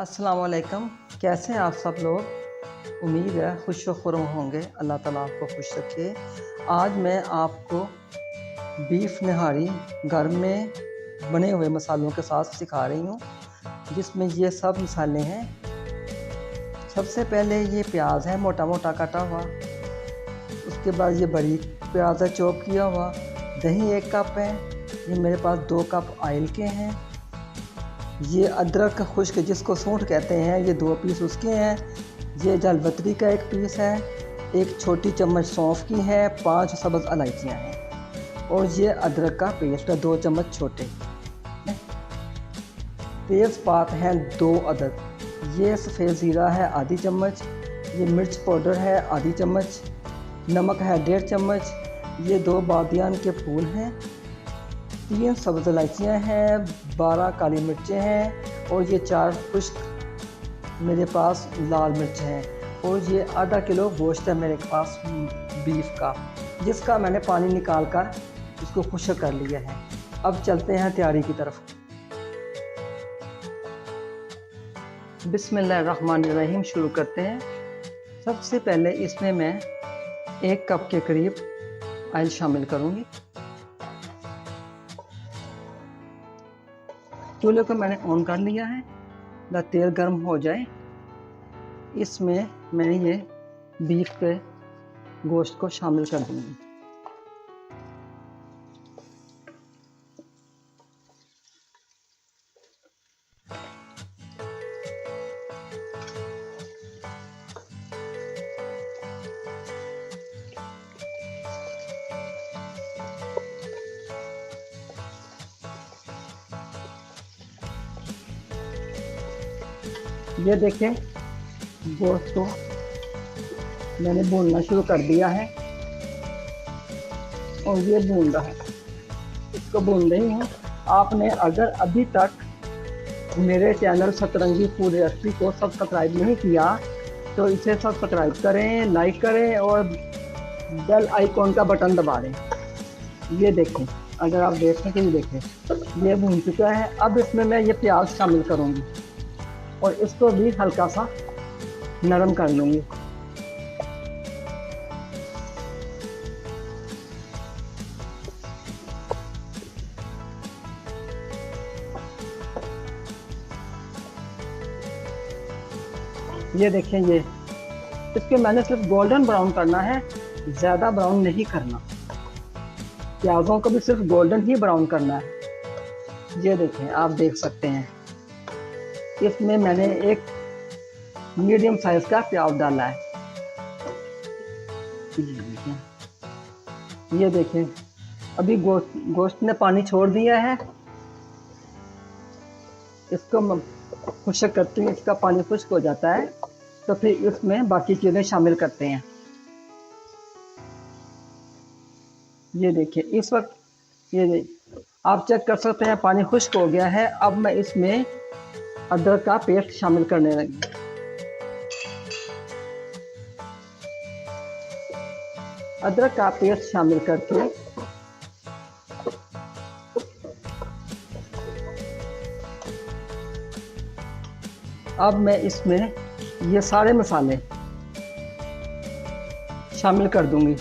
अस्सलाम वालेकुम। कैसे हैं आप सब लोग? उम्मीद है खुश व खुर्म होंगे। अल्लाह ताला आपको खुश रखे। आज मैं आपको बीफ निहारी घर में बने हुए मसालों के साथ सिखा रही हूँ, जिसमें ये सब मसाले हैं। सबसे पहले ये प्याज है मोटा मोटा कटा हुआ, उसके बाद ये बारीक प्याज है चॉप किया हुआ। दही 1 कप है। ये मेरे पास 2 कप ऑयल के हैं। ये अदरक खुश्क जिसको सूंठ कहते हैं, ये 2 पीस उसके हैं। ये जलपत्री का 1 पीस है। 1 छोटी चम्मच सौंफ की है। 5 सब्ज़ इलायचियाँ हैं और ये अदरक का पेस्ट है 2 चम्मच छोटे। तेज़पात हैं 2 अदद। ये सफ़ेद ज़ीरा है आधी चम्मच। ये मिर्च पाउडर है आधी चम्मच। नमक है 1.5 चम्मच। ये 2 बादियान के फूल हैं। 3 सब्ज़ इलायचियाँ हैं। 12 काली मिर्चें हैं और ये 4 खुश्क मेरे पास लाल मिर्च हैं। और ये आधा किलो गोश्त है मेरे पास बीफ का, जिसका मैंने पानी निकाल कर इसको खुश्क कर लिया है। अब चलते हैं तैयारी की तरफ। बिस्मिल्लाहिर्रहमानिर्रहीम शुरू करते हैं। सबसे पहले इसमें मैं 1 कप के करीब ऑयल शामिल करूँगी। चूल्हे को मैंने ऑन कर लिया है। जब तेल गर्म हो जाए, इसमें मैं ये बीफ के गोश्त को शामिल कर दूँगी। ये देखें, गोश्त को मैंने भूनना शुरू कर दिया है और ये भून रहा है। इसको भून रही हूँ। आपने अगर अभी तक मेरे चैनल सतरंगी फूड रेसिपी को सब्सक्राइब नहीं किया तो इसे सब्सक्राइब करें, लाइक करें और बेल आइकॉन का बटन दबा दें। ये देखें, अगर आप देख सकें ये देखें, ये भून चुका है। अब इसमें मैं ये प्याज शामिल करूँगी और इसको भी हल्का सा नरम कर लूँगी। ये देखें, ये इसके मैंने सिर्फ गोल्डन ब्राउन करना है, ज़्यादा ब्राउन नहीं करना। प्याज़ों को भी सिर्फ गोल्डन ही ब्राउन करना है। ये देखें, आप देख सकते हैं इसमें मैंने एक मीडियम साइज का प्याज डाला है। ये देखें, अभी गोश्त ने पानी छोड़ दिया है। इसको खुश्क करते हैं, इसका पानी खुश्क हो जाता है तो फिर इसमें बाकी चीज़ें शामिल करते हैं। ये देखिए, इस वक्त ये आप चेक कर सकते हैं पानी खुश्क हो गया है। अब मैं इसमें अदरक का पेस्ट शामिल करने लगी। अदरक का पेस्ट शामिल करके अब मैं इसमें ये सारे मसाले शामिल कर दूंगी।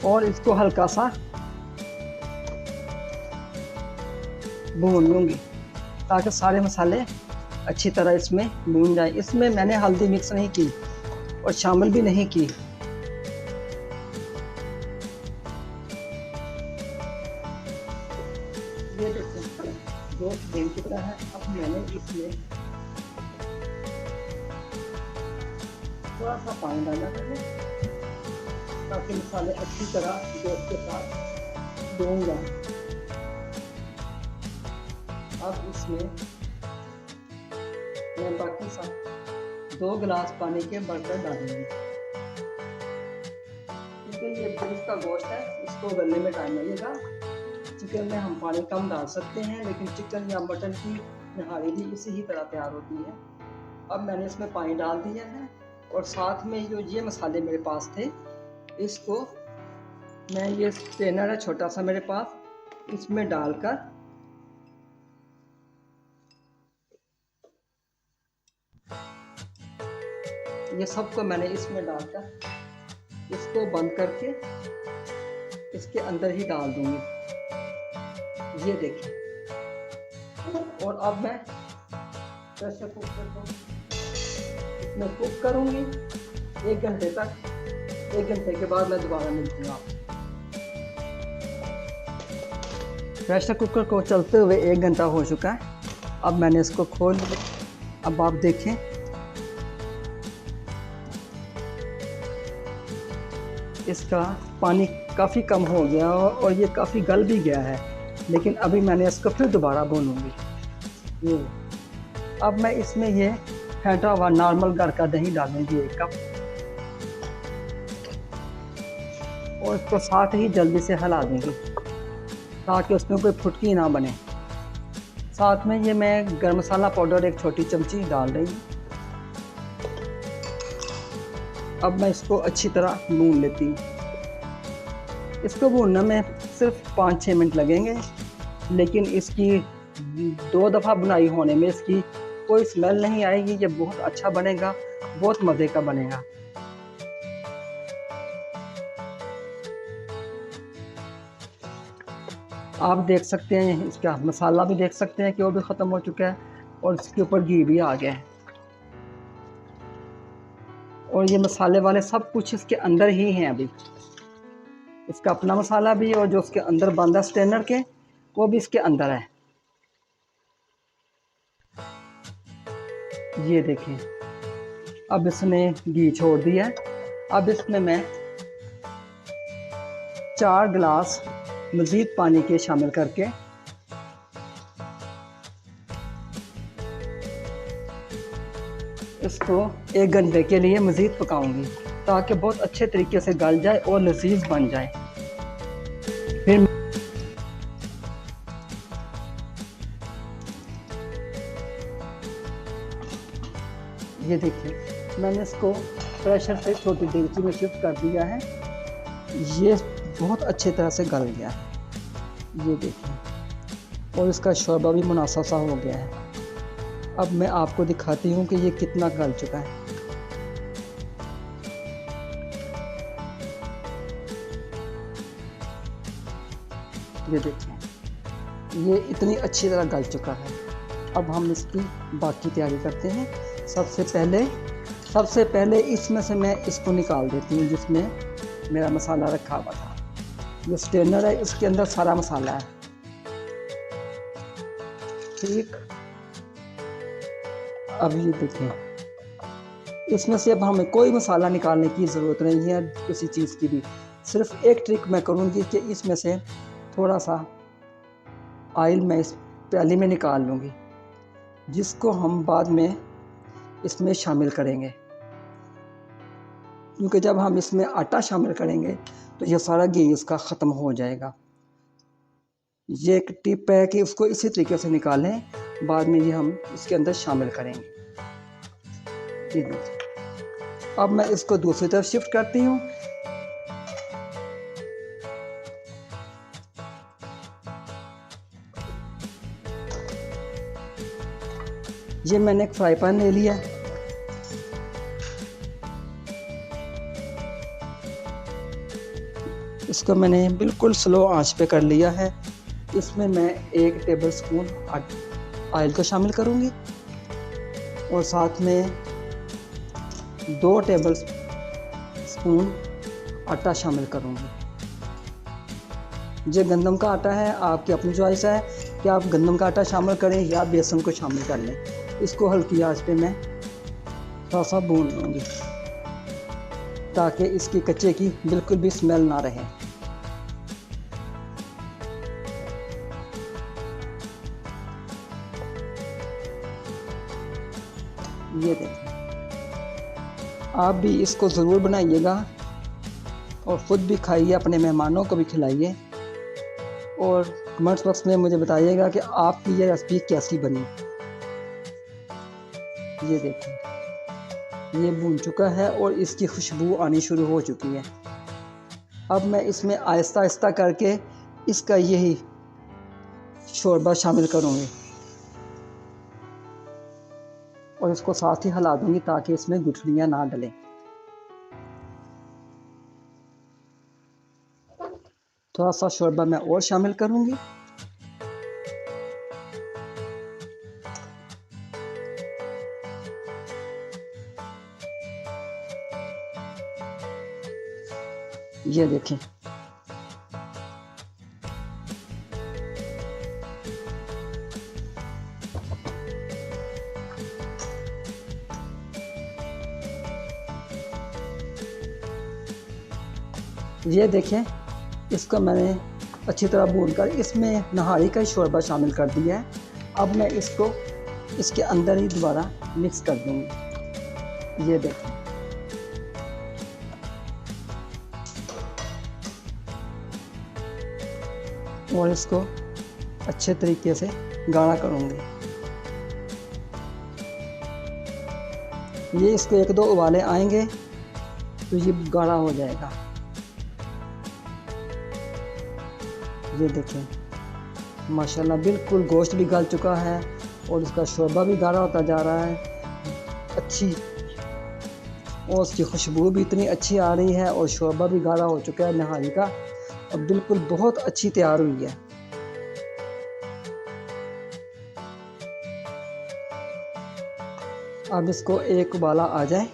और इसको हल्का सा भून लूँगी ताकि सारे मसाले अच्छी तरह इसमें भून जाए। इसमें मैंने हल्दी मिक्स नहीं की और शामिल भी नहीं की। ये देखिए, गोश्त भून चुका है। अब मैंने इसमें थोड़ा सा पानी डाला है ताकि मसाले अच्छी तरह गोश्त के साथ भून जाए। अब इसमें मैं बाकी सब 2 गिलास पानी के बर्तन डालूंगी, क्योंकि ये बीफ का गोश्त है, इसको गलने में टाइम लगेगा। चिकन में हम पानी कम डाल सकते हैं, लेकिन चिकन या मटन की नहारी भी इसी ही तरह तैयार होती है। अब मैंने इसमें पानी डाल दिया है और साथ में जो ये मसाले मेरे पास थे इसको मैं ये स्ट्रेनर है छोटा सा मेरे पास, इसमें डालकर ये सबको मैंने इसमें डालकर इसको बंद करके इसके अंदर ही डाल दूंगी। ये देखिए। और अब मैं प्रेशर कुकर को इसमें कुक करूंगी 1 घंटे तक। 1 घंटे के बाद मैं दोबारा मिलती हूँ आपको। प्रेशर कुकर को चलते हुए 1 घंटा हो चुका है। अब मैंने इसको खोल लिया। अब आप देखें, इसका पानी काफ़ी कम हो गया और ये काफ़ी गल भी गया है, लेकिन अभी मैंने इसको फिर दोबारा भूनूंगी। ये अब मैं इसमें ये फेंटा हुआ नॉर्मल घर का दही डालूंगी 1 कप, और इसको साथ ही जल्दी से हिला दूंगी ताकि उसमें कोई फुटकी ना बने। साथ में ये मैं गरम मसाला पाउडर 1 छोटी चमची डाल रही हूँ। अब मैं इसको अच्छी तरह भून लेती हूँ। इसको भूनने में सिर्फ 5-6 मिनट लगेंगे, लेकिन इसकी 2 दफ़ा बुनाई होने में इसकी कोई स्मेल नहीं आएगी। ये बहुत अच्छा बनेगा, बहुत मज़े का बनेगा। आप देख सकते हैं, इसका मसाला भी देख सकते हैं कि वो भी ख़त्म हो चुका है और इसके ऊपर घी भी आ गया है। और ये मसाले वाले सब कुछ इसके अंदर ही हैं। अभी इसका अपना मसाला भी, और जो उसके अंदर बंद है स्ट्रेनर के, वो भी इसके अंदर है। ये देखें, अब इसने घी छोड़ दिया है। अब इसमें मैं 4 गिलास मज़ीद पानी के शामिल करके इसको 1 घंटे के लिए मज़ीद पकाऊंगी ताकि बहुत अच्छे तरीके से गल जाए और लजीज बन जाए। फिर ये देखिए, मैंने इसको प्रेशर से छोटी देगची में शिफ्ट कर दिया है। ये बहुत अच्छी तरह से गल गया है। ये देखिए, और इसका शोरबा भी मुनासिब सा हो गया है। अब मैं आपको दिखाती हूँ कि ये कितना गल चुका है। ये देखिए, ये इतनी अच्छी तरह गल चुका है। अब हम इसकी बाकी तैयारी करते हैं। सबसे पहले इसमें से मैं इसको निकाल देती हूँ जिसमें मेरा मसाला रखा हुआ था। ये स्ट्रेनर है, इसके अंदर सारा मसाला है। ठीक, अब ये देखें, इसमें से अब हमें कोई मसाला निकालने की ज़रूरत नहीं है किसी चीज़ की भी। सिर्फ एक ट्रिक मैं करूँगी कि इसमें से थोड़ा सा ऑयल मैं इस प्याली में निकाल लूँगी, जिसको हम बाद में इसमें शामिल करेंगे, क्योंकि जब हम इसमें आटा शामिल करेंगे तो ये सारा घी इसका ख़त्म हो जाएगा। ये एक टिप है कि उसको इसी तरीके से निकालें, बाद में ये हम इसके अंदर शामिल करेंगे। अब मैं इसको दूसरी तरफ शिफ्ट करती हूँ। ये मैंने एक फ्राई पैन ले लिया। इसको मैंने बिल्कुल स्लो आंच पे कर लिया है। इसमें मैं 1 टेबलस्पून ऑयल को शामिल करूंगी और साथ में 2 टेबलस्पून आटा शामिल करूंगी। ये गंदम का आटा है, आपकी अपनी चॉइस है कि आप गंदम का आटा शामिल करें या बेसन को शामिल कर लें। इसको हल्की आंच पे मैं थोड़ा सा भून लूँगी ताकि इसकी कच्चे की बिल्कुल भी स्मेल ना रहे। ये देखिए, आप भी इसको ज़रूर बनाइएगा और ख़ुद भी खाइए, अपने मेहमानों को भी खिलाइए, और कमेंट्स बॉक्स में मुझे बताइएगा कि आपकी ये रेसिपी कैसी बनी। ये देखिए, ये भून चुका है और इसकी खुशबू आनी शुरू हो चुकी है। अब मैं इसमें आहिस्ता आहिस्ता करके इसका यही शोरबा शामिल करूँगी और इसको साथ ही हिला दूँगी ताकि इसमें गुठलियाँ ना डलें। थोड़ा सा शोरबा मैं और शामिल करूँगी। ये देखें, ये देखें, इसको मैंने अच्छी तरह भूनकर इसमें नहारी का शोरबा शामिल कर दिया है। अब मैं इसको इसके अंदर ही दोबारा मिक्स कर दूँगी। ये देखें, और इसको अच्छे तरीके से गाढ़ा करूँगी। ये इसको 1-2 उबाले आएंगे तो ये गाढ़ा हो जाएगा। ये देखें, माशाल्लाह बिल्कुल गोश्त भी गल चुका है और इसका शोरबा भी गाढ़ा होता जा रहा है। अच्छी और उसकी खुशबू भी इतनी अच्छी आ रही है और शोरबा भी गाढ़ा हो चुका है नहारी का और बिल्कुल बहुत अच्छी तैयार हुई है। अब इसको एक उबाला आ जाए,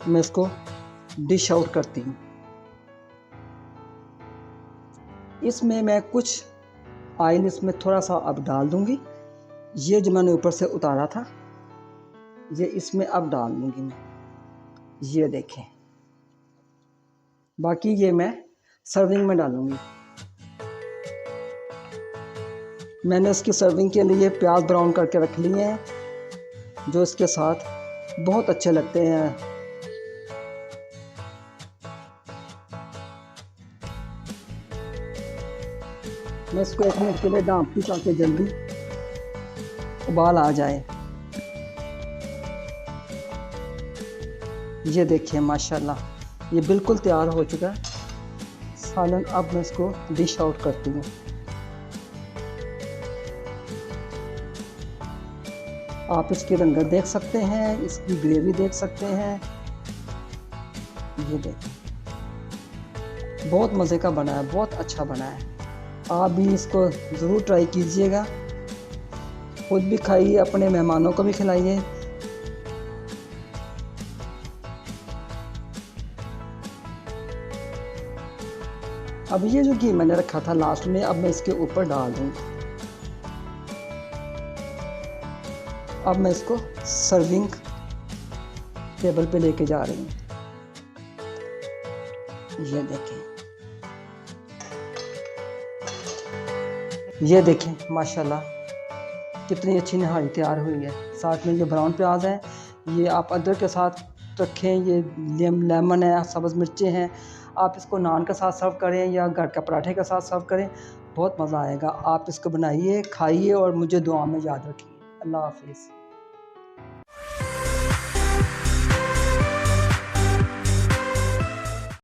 मैं इसको डिश आउट करती हूँ। इसमें मैं कुछ ऑयल इसमें थोड़ा सा अब डाल दूँगी। ये जो मैंने ऊपर से उतारा था ये इसमें अब डाल दूँगी मैं। ये देखें, बाकी ये मैं सर्विंग में डालूँगी। मैंने इसकी सर्विंग के लिए प्याज ब्राउन करके रख लिए हैं जो इसके साथ बहुत अच्छे लगते हैं। मैं इसको 1 मिनट के लिए ढाँपती ताकि जल्दी उबाल आ जाए। ये देखिए माशाल्लाह ये बिल्कुल तैयार हो चुका है सालन। अब मैं इसको डिश आउट करती हूँ। आप इसकी रंगत देख सकते हैं, इसकी ग्रेवी देख सकते हैं। ये देखें, बहुत मज़े का बना है, बहुत अच्छा बना है। आप भी इसको ज़रूर ट्राई कीजिएगा, खुद भी खाइए, अपने मेहमानों को भी खिलाइए। अब ये जो घी मैंने रखा था लास्ट में, अब मैं इसके ऊपर डाल दूँगी। अब मैं इसको सर्विंग टेबल पे लेके जा रही हूँ। ये देखें, ये देखें माशाल्लाह कितनी अच्छी नहारी तैयार हुई है। साथ में ये ब्राउन प्याज है, ये आप अदरक के साथ रखें, ये लेमन है, सब्ज़ मिर्चें हैं। आप इसको नान के साथ सर्व करें या घर के पराठे के साथ सर्व करें, बहुत मज़ा आएगा। आप इसको बनाइए, खाइए और मुझे दुआ में याद रखिए। अल्लाह हाफिज़।